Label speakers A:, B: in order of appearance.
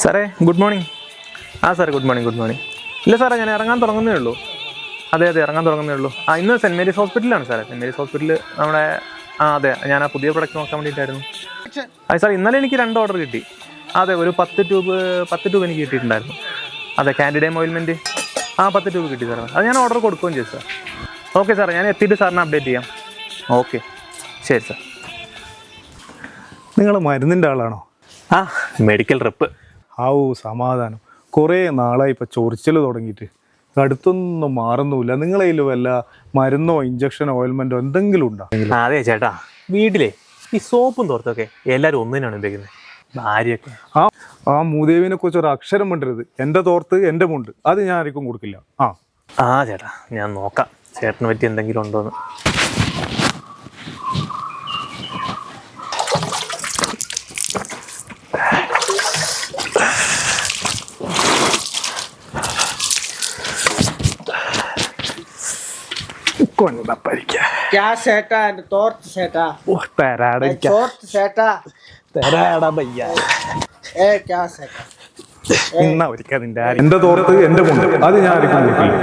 A: സാറേ good morning. സാറേ good morning. ഇല്ല സാറേ, ഞാൻ ഇറങ്ങാൻ തുടങ്ങുന്നേ ഉള്ളൂ. അതെ ഇറങ്ങാൻ തുടങ്ങുന്നേ ഉള്ളൂ. ഇന്ന് സെൻറ്റ് മേരീസ് ഹോസ്പിറ്റലിലാണ് സാറേ. സെൻറ്റ് മേരീസ് ഹോസ്പിറ്റലിൽ നമ്മുടെ അതെ, ഞാൻ പുതിയ പ്രൊഡക്റ്റ് നോക്കാൻ വേണ്ടിയിട്ടായിരുന്നു. സാർ ഇന്നലെ എനിക്ക് 2 ഓർഡർ കിട്ടി. അതെ, ഒരു 10 ട്യൂബ് എനിക്ക് കിട്ടിയിട്ടുണ്ടായിരുന്നു. അതെ, കാൻഡിഡേം ഓയിൽമെൻറ്റ് 10 ട്യൂബ് കിട്ടി സാറേ. അത് ഞാൻ ഓർഡർ കൊടുക്കുകയും ചെയ്തു സാർ. ഓക്കെ സാറേ, ഞാൻ എത്തിയിട്ട് സാറിനെ അപ്ഡേറ്റ് ചെയ്യാം. ഓക്കെ ശരി സാർ.
B: നിങ്ങൾ മരുന്നിൻ്റെ ആളാണോ?
A: Medical rep.
B: സമാധാനം. കുറേ നാളായി ഇപ്പം ചൊറിച്ചൽ തുടങ്ങിയിട്ട്. അടുത്തൊന്നും മാറുന്നുമില്ല. നിങ്ങളതിൽ വല്ല മരുന്നോ ഇഞ്ചക്ഷനോ ഓയിൽമെൻറ്റോ എന്തെങ്കിലും ഉണ്ടോ?
A: അതെ ചേട്ടാ, വീട്ടിലെ ഈ സോപ്പും തോർത്തൊക്കെ എല്ലാവരും ഒന്നിനാണ് ഉപയോഗിക്കുന്നത്. ഭാര്യയൊക്കെ
B: ആ മൂദേവിനെ കുറിച്ച് ഒരു അക്ഷരം മിണ്ടരുത്. എൻ്റെ തോർത്ത് എൻ്റെ മുണ്ട് അത് ഞാൻ ആർക്കും കൊടുക്കില്ല.
A: ചേട്ടാ, ഞാൻ നോക്കാം ചേട്ടന് പറ്റി എന്തെങ്കിലും ഉണ്ടോന്ന്.
C: क्या सेटा तोर्त सेटा तोर्त सेटा ए क्या सेटा
B: എന്റെ തോർത്ത് എൻ്റെ മുണ്ട് അത് ഞാൻ ആർക്കും കൊടുക്കില്ല.